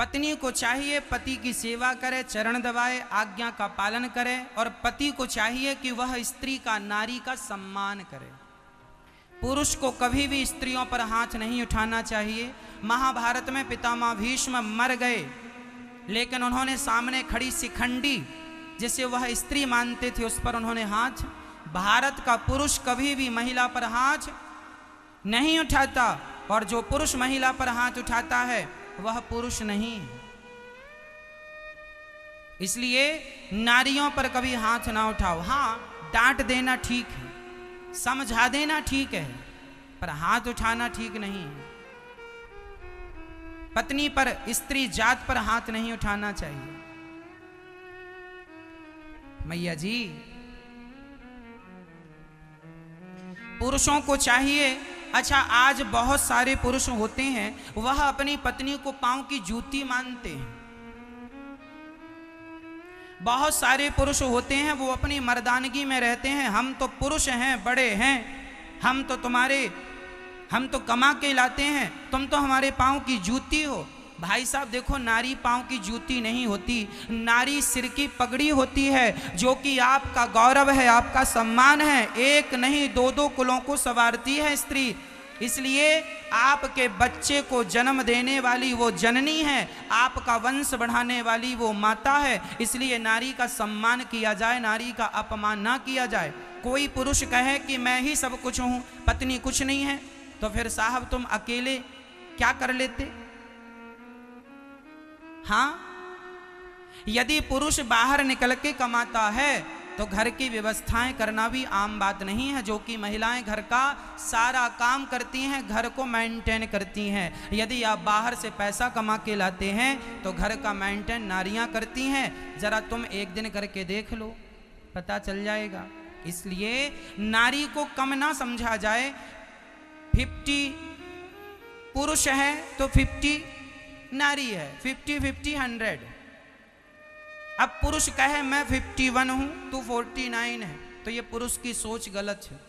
पत्नी को चाहिए पति की सेवा करे, चरण दबाए, आज्ञा का पालन करे, और पति को चाहिए कि वह स्त्री का, नारी का सम्मान करे। पुरुष को कभी भी स्त्रियों पर हाथ नहीं उठाना चाहिए। महाभारत में पितामह भीष्म मर गए, लेकिन उन्होंने सामने खड़ी शिखंडी, जिसे वह स्त्री मानते थे, उस पर उन्होंने हाथ। भारत का पुरुष कभी भी महिला पर हाथ नहीं उठाता, और जो पुरुष महिला पर हाथ उठाता है वह पुरुष नहीं है। इसलिए नारियों पर कभी हाथ ना उठाओ। हाँ, डांट देना ठीक है, समझा देना ठीक है, पर हाथ उठाना ठीक नहीं है। पत्नी पर, स्त्री जात पर हाथ नहीं उठाना चाहिए। मैया जी, पुरुषों को चाहिए, अच्छा आज बहुत सारे पुरुष होते हैं वह अपनी पत्नी को पांव की जूती मानते हैं। बहुत सारे पुरुष होते हैं वो अपनी मर्दानगी में रहते हैं, हम तो पुरुष हैं, बड़े हैं, हम तो कमा के लाते हैं, तुम तो हमारे पांव की जूती हो। भाई साहब देखो, नारी पांव की जूती नहीं होती, नारी सिर की पगड़ी होती है, जो कि आपका गौरव है, आपका सम्मान है। एक नहीं, दो दो कुलों को संवारती है स्त्री। इसलिए आपके बच्चे को जन्म देने वाली वो जननी है, आपका वंश बढ़ाने वाली वो माता है। इसलिए नारी का सम्मान किया जाए, नारी का अपमान ना किया जाए। कोई पुरुष कहे कि मैं ही सब कुछ हूं, पत्नी कुछ नहीं है, तो फिर साहब तुम अकेले क्या कर लेते? हाँ, यदि पुरुष बाहर निकल के कमाता है तो घर की व्यवस्थाएं करना भी आम बात नहीं है, जो कि महिलाएं घर का सारा काम करती हैं, घर को मेंटेन करती हैं। यदि आप बाहर से पैसा कमा के लाते हैं तो घर का मेंटेन नारियां करती हैं। जरा तुम एक दिन करके देख लो, पता चल जाएगा। इसलिए नारी को कम ना समझा जाए। 50 पुरुष है तो 50 नारी है, 50-50 100। अब पुरुष कहे मैं 51 हूं, तू 49 है, तो ये पुरुष की सोच गलत है।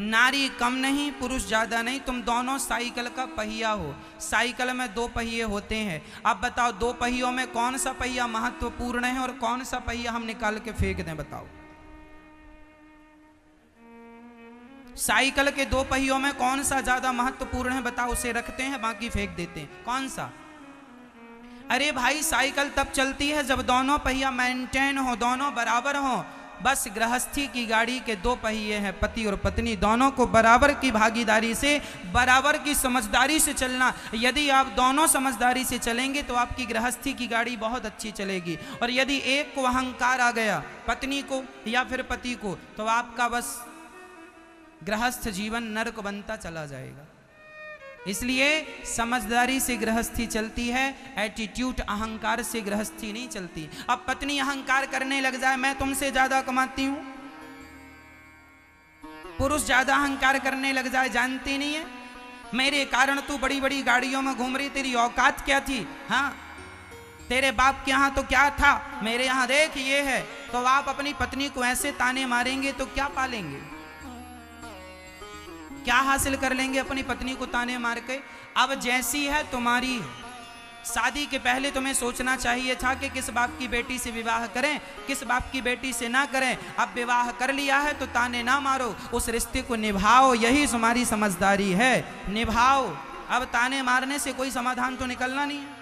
नारी कम नहीं, पुरुष ज्यादा नहीं, तुम दोनों साइकिल का पहिया हो। साइकिल में 2 पहिए होते हैं। अब बताओ 2 पहियों में कौन सा पहिया महत्वपूर्ण है और कौन सा पहिया हम निकाल के फेंक दें? बताओ। साइकिल के 2 पहियों में कौन सा ज्यादा महत्वपूर्ण है? बताओ। उसे रखते हैं, बाकी फेंक देते हैं। कौन सा? अरे भाई, साइकिल तब चलती है जब दोनों पहिया मेंटेन हो, दोनों बराबर हो। बस गृहस्थी की गाड़ी के 2 पहिए हैं, पति और पत्नी, दोनों को बराबर की भागीदारी से, बराबर की समझदारी से चलना। यदि आप दोनों समझदारी से चलेंगे तो आपकी गृहस्थी की गाड़ी बहुत अच्छी चलेगी। और यदि एक को अहंकार आ गया, पत्नी को या फिर पति को, तो आपका बस गृहस्थ जीवन नरक बनता चला जाएगा। इसलिए समझदारी से गृहस्थी चलती है, एटीट्यूड, अहंकार से गृहस्थी नहीं चलती। अब पत्नी अहंकार करने लग जाए, मैं तुमसे ज्यादा कमाती हूं, पुरुष ज्यादा अहंकार करने लग जाए, जानती नहीं है मेरे कारण तू बड़ी बड़ी गाड़ियों में घूम रही, तेरी औकात क्या थी? हाँ, तेरे बाप के यहाँ तो क्या था, मेरे यहाँ देख ये है। तो आप अपनी पत्नी को ऐसे ताने मारेंगे तो क्या पालेंगे? क्या हासिल कर लेंगे अपनी पत्नी को ताने मार के? अब जैसी है तुम्हारी है। शादी के पहले तुम्हें सोचना चाहिए था कि किस बाप की बेटी से विवाह करें, किस बाप की बेटी से ना करें। अब विवाह कर लिया है तो ताने ना मारो, उस रिश्ते को निभाओ, यही तुम्हारी समझदारी है, निभाओ। अब ताने मारने से कोई समाधान तो निकलना नहीं है।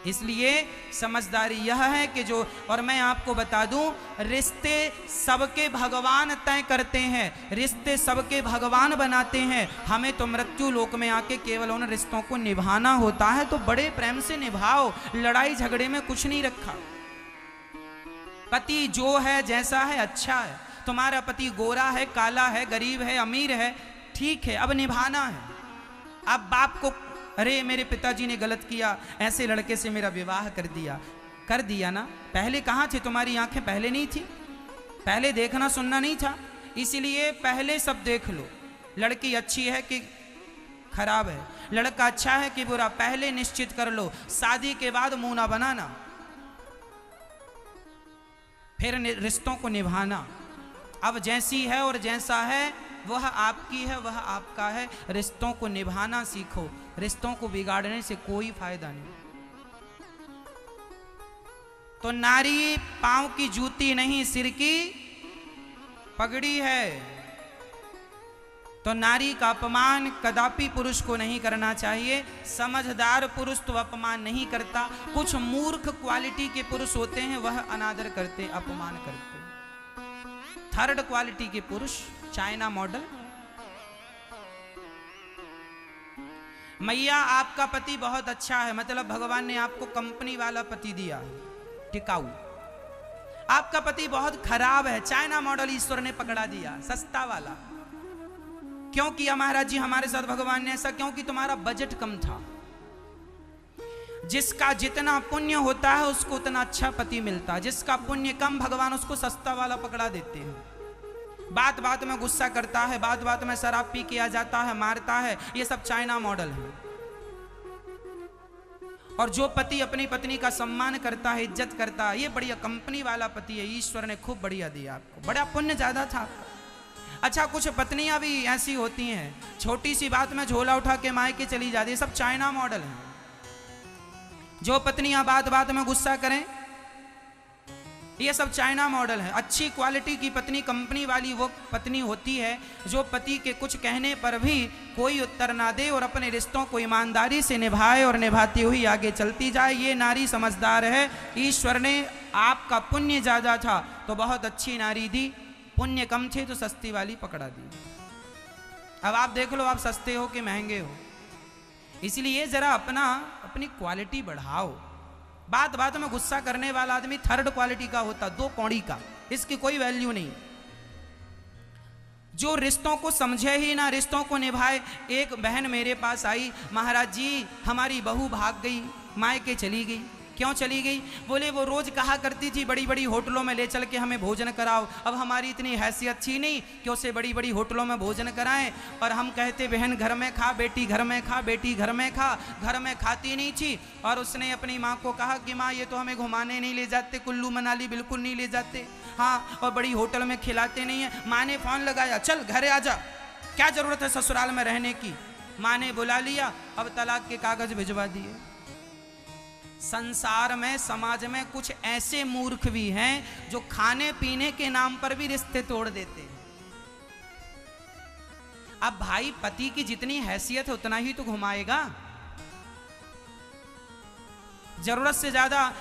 इसलिए समझदारी यह है कि जो, और मैं आपको बता दूं, रिश्ते सबके भगवान तय करते हैं, रिश्ते सबके भगवान बनाते हैं। हमें तो मृत्यु लोक में आके केवल उन रिश्तों को निभाना होता है, तो बड़े प्रेम से निभाओ, लड़ाई झगड़े में कुछ नहीं रखा। पति जो है, जैसा है, अच्छा है। तुम्हारा पति गोरा है, काला है, गरीब है, अमीर है, ठीक है, अब निभाना है। अब बाप को, अरे मेरे पिताजी ने गलत किया, ऐसे लड़के से मेरा विवाह कर दिया ना। पहले कहाँ थे तुम्हारी आंखें? पहले नहीं थी, पहले देखना सुनना नहीं था। इसलिए पहले सब देख लो, लड़की अच्छी है कि खराब है, लड़का अच्छा है कि बुरा, पहले निश्चित कर लो। शादी के बाद मुंह ना बनाना, फिर रिश्तों को निभाना। अब जैसी है और जैसा है वह आपकी है, वह आपका है। रिश्तों को निभाना सीखो, रिश्तों को बिगाड़ने से कोई फायदा नहीं। तो नारी पांव की जूती नहीं, सिर की पगड़ी है। तो नारी का अपमान कदापि पुरुष को नहीं करना चाहिए। समझदार पुरुष तो अपमान नहीं करता। कुछ मूर्ख क्वालिटी के पुरुष होते हैं, वह अनादर करते, अपमान करते। थर्ड क्वालिटी के पुरुष, चाइना मॉडल। मैया आपका पति बहुत अच्छा है, मतलब भगवान ने आपको कंपनी वाला पति दिया है, टिकाऊ। आपका पति बहुत खराब है, चाइना मॉडल ईश्वर ने पकड़ा दिया, सस्ता वाला। क्यों किया महाराज जी हमारे साथ भगवान ने ऐसा? क्योंकि तुम्हारा बजट कम था। जिसका जितना पुण्य होता है उसको उतना अच्छा पति मिलता है, जिसका पुण्य कम भगवान उसको सस्ता वाला पकड़ा देते हैं। बात बात में गुस्सा करता है, बात बात में शराब पी के आ जाता है, मारता है, ये सब चाइना मॉडल है। और जो पति अपनी पत्नी का सम्मान करता है, इज्जत करता है, ये बढ़िया कंपनी वाला पति है। ईश्वर ने खूब बढ़िया दिया आपको, बड़ा पुण्य ज्यादा था। अच्छा, कुछ पत्नियां भी ऐसी होती हैं, छोटी सी बात में झोला उठा के मायके चली जाती है, सब चाइना मॉडल है। जो पत्नियां बात बात में गुस्सा करें, ये सब चाइना मॉडल है। अच्छी क्वालिटी की पत्नी, कंपनी वाली वो पत्नी होती है जो पति के कुछ कहने पर भी कोई उत्तर ना दे और अपने रिश्तों को ईमानदारी से निभाए और निभाती हुई आगे चलती जाए। ये नारी समझदार है। ईश्वर ने आपका पुण्य ज्यादा था तो बहुत अच्छी नारी दी, पुण्य कम थे तो सस्ती वाली पकड़ा दी। अब आप देख लो, आप सस्ते हो कि महंगे हो। इसलिए जरा अपनी क्वालिटी बढ़ाओ। बात बात में गुस्सा करने वाला आदमी थर्ड क्वालिटी का होता, दो कौड़ी का, इसकी कोई वैल्यू नहीं। जो रिश्तों को समझे ही ना, रिश्तों को निभाए। एक बहन मेरे पास आई, महाराज जी हमारी बहू भाग गई, मायके चली गई। क्यों चली गई? बोले वो रोज कहा करती थी बड़ी बड़ी होटलों में ले चल के हमें भोजन कराओ। अब हमारी इतनी हैसियत थी नहीं कि उसे बड़ी बड़ी होटलों में भोजन कराएं, और हम कहते बहन घर में खा, बेटी घर में खा, बेटी घर में खा। घर में खाती नहीं थी और उसने अपनी माँ को कहा कि माँ ये तो हमें घुमाने नहीं ले जाते, कुल्लू मनाली बिल्कुल नहीं ले जाते, हाँ, और बड़ी होटल में खिलाते नहीं है। माँ ने फोन लगाया, चल घरे आ जा, क्या जरूरत है ससुराल में रहने की। माँ ने बुला लिया, अब तलाक के कागज भिजवा दिए। संसार में, समाज में कुछ ऐसे मूर्ख भी हैं जो खाने पीने के नाम पर भी रिश्ते तोड़ देते हैं। अब भाई पति की जितनी हैसियत है उतना ही तो घुमाएगा। जरूरत से ज्यादा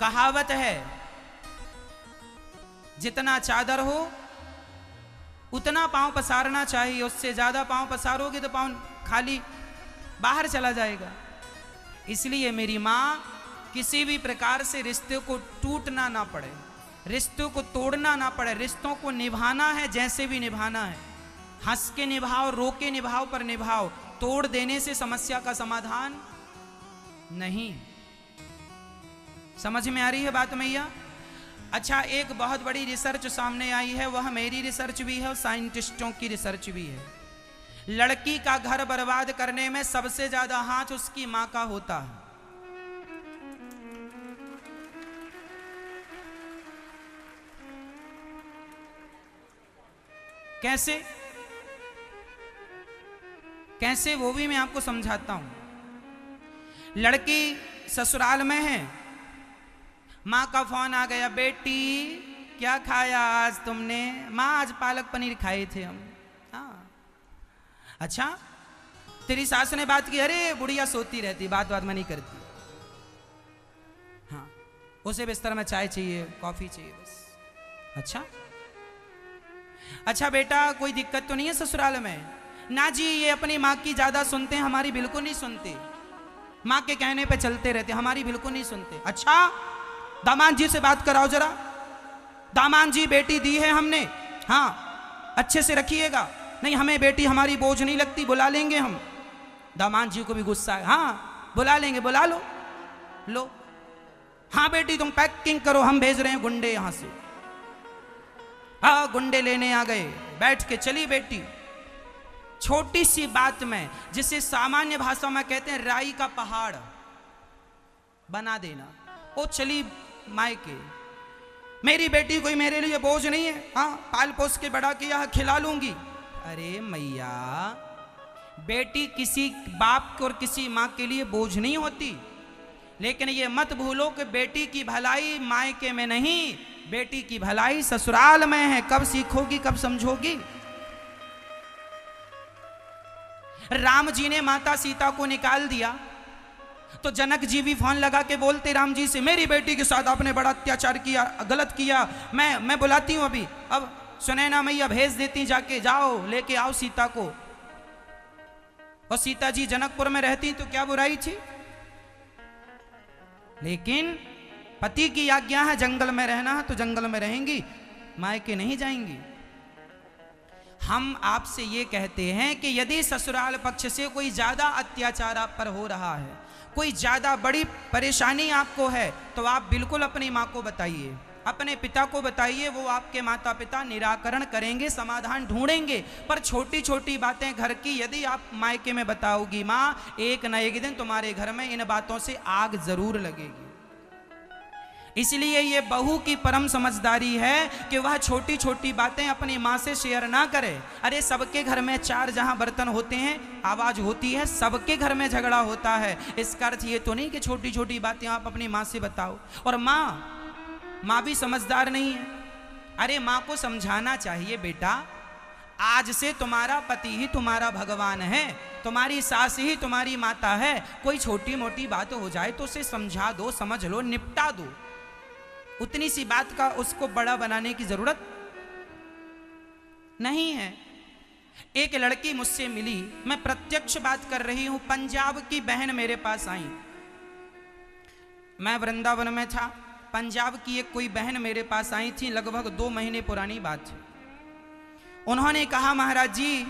कहावत है, जितना चादर हो उतना पांव पसारना चाहिए, उससे ज्यादा पांव पसारोगे तो पांव खाली बाहर चला जाएगा। इसलिए मेरी माँ, किसी भी प्रकार से रिश्ते को टूटना ना पड़े, रिश्तों को तोड़ना ना पड़े, रिश्तों को निभाना है जैसे भी निभाना है। हंस के निभाओ, रो के निभाओ, पर निभाओ। तोड़ देने से समस्या का समाधान नहीं। समझ में आ रही है बात मैया? अच्छा, एक बहुत बड़ी रिसर्च सामने आई है, वह मेरी रिसर्च भी है और साइंटिस्टों की रिसर्च भी है। लड़की का घर बर्बाद करने में सबसे ज्यादा हाथ उसकी मां का होता है। कैसे कैसे वो भी मैं आपको समझाता हूं। लड़की ससुराल में है, मां का फोन आ गया, बेटी क्या खाया आज तुमने? मां आज पालक पनीर खाए थे हम। हाँ, अच्छा, तेरी सास ने बात की? अरे बुढ़िया सोती रहती, बात बात में नहीं करती। हाँ, उसे बिस्तर में चाय चाहिए, कॉफी चाहिए बस। अच्छा अच्छा बेटा, कोई दिक्कत तो नहीं है ससुराल में? ना जी, ये अपनी माँ की ज्यादा सुनते हैं, हमारी बिल्कुल नहीं सुनते। माँ के कहने पे चलते रहते, हमारी बिल्कुल नहीं सुनते। अच्छा, दामाद जी से बात कराओ जरा। दामाद जी, बेटी दी है हमने, हाँ अच्छे से रखिएगा। नहीं, हमें बेटी हमारी बोझ नहीं लगती, बुला लेंगे हम। दामाद जी को भी गुस्सा है, हाँ बुला लेंगे, बुला लो। लो, हाँ बेटी तुम पैकिंग करो, हम भेज रहे हैं गुंडे यहां से। हाँ, गुंडे लेने आ गए, बैठ के चली बेटी। छोटी सी बात में, जिसे सामान्य भाषा में कहते हैं राई का पहाड़ बना देना, वो चली मायके। मेरी बेटी कोई मेरे लिए बोझ नहीं है, हाँ पाल पोस के बड़ा किया, खिला लूंगी। अरे मैया, बेटी किसी बाप और किसी माँ के लिए बोझ नहीं होती, लेकिन ये मत भूलो कि बेटी की भलाई मायके में नहीं, बेटी की भलाई ससुराल में है। कब सीखोगी, कब समझोगी? राम जी ने माता सीता को निकाल दिया तो जनक जी भी फोन लगा के बोलते राम जी से, मेरी बेटी के साथ आपने बड़ा अत्याचार किया, गलत किया, मैं बुलाती हूं अभी। अब सुनैना मैया भेज देती, जाके जाओ लेके आओ सीता को। और सीता जी जनकपुर में रहती तो क्या बुराई थी, लेकिन पति की आज्ञा है, जंगल में रहना है तो जंगल में रहेंगी, मायके नहीं जाएंगी। हम आपसे ये कहते हैं कि यदि ससुराल पक्ष से कोई ज्यादा अत्याचार आप पर हो रहा है, कोई ज्यादा बड़ी परेशानी आपको है, तो आप बिल्कुल अपनी माँ को बताइए, अपने पिता को बताइए, वो आपके माता पिता निराकरण करेंगे, समाधान ढूंढेंगे। पर छोटी छोटी बातें घर की यदि आप मायके में बताओगी माँ, एक न एक दिन तुम्हारे घर में इन बातों से आग जरूर लगेगी। इसलिए ये बहू की परम समझदारी है कि वह छोटी छोटी बातें अपनी माँ से शेयर ना करे। अरे सबके घर में चार जहां बर्तन होते हैं, आवाज होती है, सबके घर में झगड़ा होता है। इसका अर्थ ये तो नहीं कि छोटी छोटी बातें आप अपनी माँ से बताओ। और माँ भी समझदार नहीं है। अरे माँ को समझाना चाहिए, बेटा आज से तुम्हारा पति ही तुम्हारा भगवान है, तुम्हारी सास ही तुम्हारी माता है। कोई छोटी मोटी बात हो जाए तो उसे समझा दो, समझ लो, निपटा दो। उतनी सी बात का उसको बड़ा बनाने की जरूरत नहीं है। एक लड़की मुझसे मिली, मैं प्रत्यक्ष बात कर रही हूं, पंजाब की बहन मेरे पास आई। मैं वृंदावन में था, पंजाब की एक कोई बहन मेरे पास आई थी, लगभग 2 महीने पुरानी बात थी। उन्होंने कहा महाराज जी,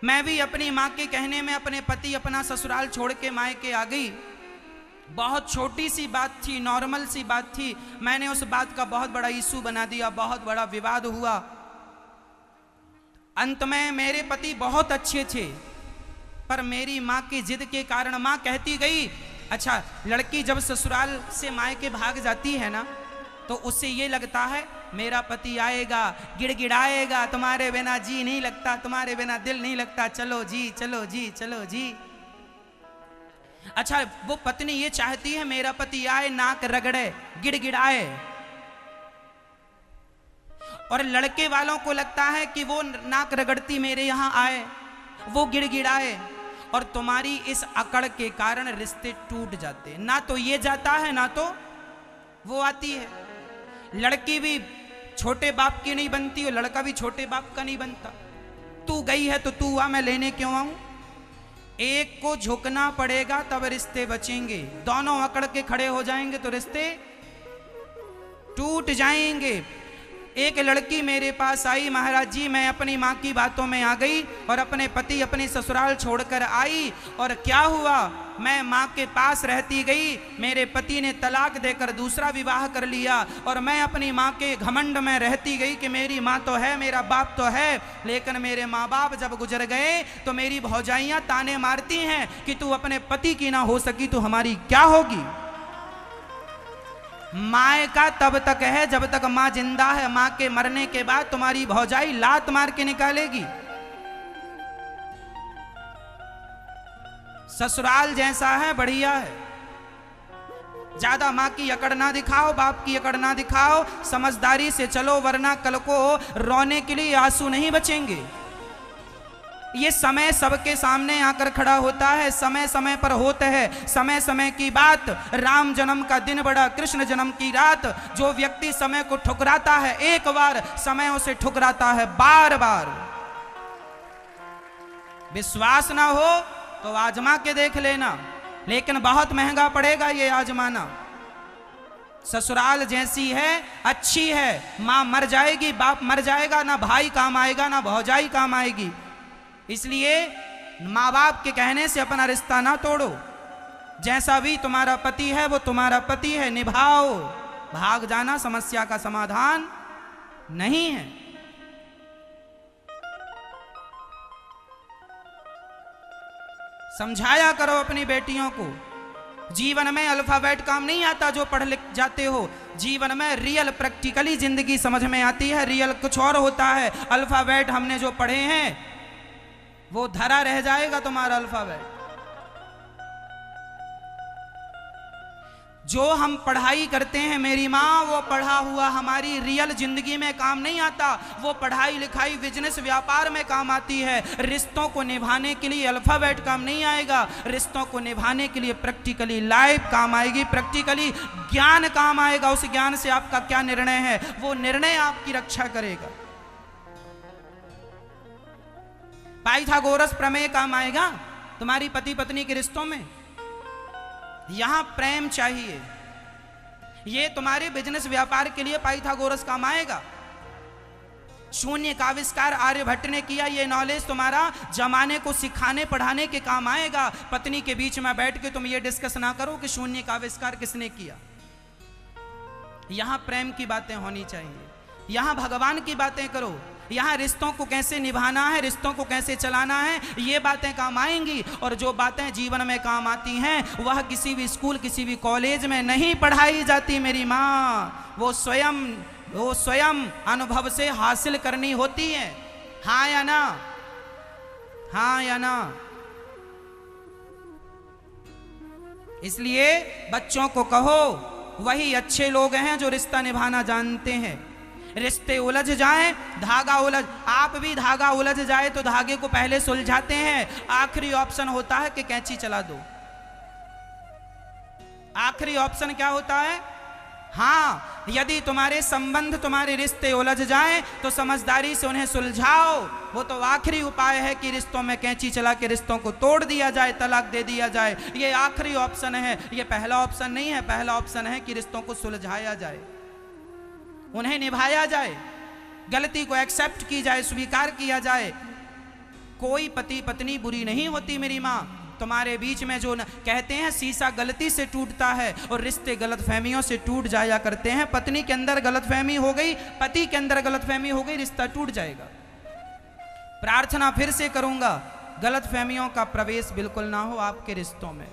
मैं भी अपनी माँ के कहने में अपने पति अपना ससुराल छोड़ के मायके आ गई। बहुत छोटी सी बात थी, नॉर्मल सी बात थी, मैंने उस बात का बहुत बड़ा इशू बना दिया, बहुत बड़ा विवाद हुआ। अंत में मेरे पति बहुत अच्छे थे, पर मेरी माँ की जिद के कारण माँ कहती गई। अच्छा, लड़की जब ससुराल से मायके भाग जाती है ना, तो उससे ये लगता है मेरा पति आएगा, गिड़गिड़ाएगा, तुम्हारे बिना जी नहीं लगता, तुम्हारे बिना दिल नहीं लगता, चलो जी चलो जी चलो जी। अच्छा, वो पत्नी ये चाहती है मेरा पति आए, नाक रगड़े, गिड़गिड़ाए। और लड़के वालों को लगता है कि वो नाक रगड़ती मेरे यहां आए, वो गिड़गिड़ाए। और तुम्हारी इस अकड़ के कारण रिश्ते टूट जाते, ना तो ये जाता है ना तो वो आती है। लड़की भी छोटे बाप की नहीं बनती और लड़का भी छोटे बाप का नहीं बनता। तू गई है तो तू आ, मैं लेने क्यों आऊं? एक को झुकना पड़ेगा तब रिश्ते बचेंगे। दोनों अकड़ के खड़े हो जाएंगे तो रिश्ते टूट जाएंगे। एक लड़की मेरे पास आई, महाराज जी मैं अपनी माँ की बातों में आ गई और अपने पति अपने ससुराल छोड़कर आई। और क्या हुआ, मैं माँ के पास रहती गई, मेरे पति ने तलाक देकर दूसरा विवाह कर लिया। और मैं अपनी माँ के घमंड में रहती गई कि मेरी माँ तो है, मेरा बाप तो है। लेकिन मेरे माँ बाप जब गुजर गए तो मेरी भौजाइयाँ ताने मारती हैं कि तू अपने पति की ना हो सकी तो हमारी क्या होगी। माँ का तब तक है जब तक माँ जिंदा है, माँ के मरने के बाद तुम्हारी भौजाई लात मार के निकालेगी। ससुराल जैसा है बढ़िया है, ज्यादा माँ की अकड़ ना दिखाओ, बाप की अकड़ ना दिखाओ, समझदारी से चलो, वरना कल को रोने के लिए आंसू नहीं बचेंगे। ये समय सबके सामने आकर खड़ा होता है, समय समय पर होता है, समय समय की बात। राम जन्म का दिन बड़ा, कृष्ण जन्म की रात। जो व्यक्ति समय को ठुकराता है एक बार, समय उसे ठुकराता है बार बार। विश्वास ना हो तो आजमा के देख लेना, लेकिन बहुत महंगा पड़ेगा ये आजमाना। ससुराल जैसी है, अच्छी है, माँ मर जाएगी, बाप मर जाएगा, ना भाई काम आएगा ना भौजाई काम आएगी। इसलिए माँ बाप के कहने से अपना रिश्ता ना तोड़ो। जैसा भी तुम्हारा पति है वो तुम्हारा पति है, निभाओ। भाग जाना समस्या का समाधान नहीं है। समझाया करो अपनी बेटियों को जीवन में अल्फाबेट काम नहीं आता जो पढ़ लिख जाते हो। जीवन में रियल प्रैक्टिकली जिंदगी समझ में आती है। रियल कुछ और होता है। अल्फाबेट हमने जो पढ़े हैं वो धरा रह जाएगा तुम्हारा अल्फाबेट। जो हम पढ़ाई करते हैं मेरी माँ, वो पढ़ा हुआ हमारी रियल जिंदगी में काम नहीं आता। वो पढ़ाई लिखाई बिजनेस व्यापार में काम आती है। रिश्तों को निभाने के लिए अल्फाबेट काम नहीं आएगा। रिश्तों को निभाने के लिए प्रैक्टिकली लाइफ काम आएगी, प्रैक्टिकली ज्ञान काम आएगा। उस ज्ञान से आपका क्या निर्णय है, वो निर्णय आपकी रक्षा करेगा। पाइथागोरस प्रमेय काम आएगा तुम्हारी पति पत्नी के रिश्तों में। यहां प्रेम चाहिए। ये तुम्हारे बिजनेस व्यापार के लिए पाइथागोरस काम आएगा। शून्य का आविष्कार आर्यभट्ट ने किया। ये नॉलेज तुम्हारा जमाने को सिखाने पढ़ाने के काम आएगा। पत्नी के बीच में बैठ के तुम ये डिस्कस ना करो कि शून्य का आविष्कार किसने किया। यहां प्रेम की बातें होनी चाहिए। यहां भगवान की बातें करो। यहाँ रिश्तों को कैसे निभाना है, रिश्तों को कैसे चलाना है, ये बातें काम आएंगी। और जो बातें जीवन में काम आती हैं वह किसी भी स्कूल किसी भी कॉलेज में नहीं पढ़ाई जाती मेरी माँ। वो स्वयं अनुभव से हासिल करनी होती है। हाँ या ना, हाँ या ना। इसलिए बच्चों को कहो वही अच्छे लोग हैं जो रिश्ता निभाना जानते हैं। रिश्ते उलझ जाएं, धागा उलझ, आप भी धागा उलझ जाए तो धागे को पहले सुलझाते हैं। आखिरी ऑप्शन होता है कि कैंची चला दो। आखिरी ऑप्शन क्या होता है? हाँ, यदि तुम्हारे संबंध तुम्हारे रिश्ते उलझ जाएं तो समझदारी से उन्हें सुलझाओ। वो तो आखिरी उपाय है कि रिश्तों में कैंची चला के रिश्तों को तोड़ दिया जाए, तलाक दे दिया जाए। ये आखिरी ऑप्शन है, ये पहला ऑप्शन नहीं है। पहला ऑप्शन है कि रिश्तों को सुलझाया जाए, उन्हें निभाया जाए, गलती को एक्सेप्ट की जाए, स्वीकार किया जाए। कोई पति पत्नी बुरी नहीं होती मेरी माँ। तुम्हारे बीच में जो कहते हैं शीशा गलती से टूटता है और रिश्ते गलतफहमियों से टूट जाया करते हैं। पत्नी के अंदर गलतफहमी हो गई, पति के अंदर गलतफहमी हो गई, रिश्ता टूट जाएगा। प्रार्थना फिर से करूंगा, गलतफहमियों का प्रवेश बिल्कुल ना हो आपके रिश्तों में।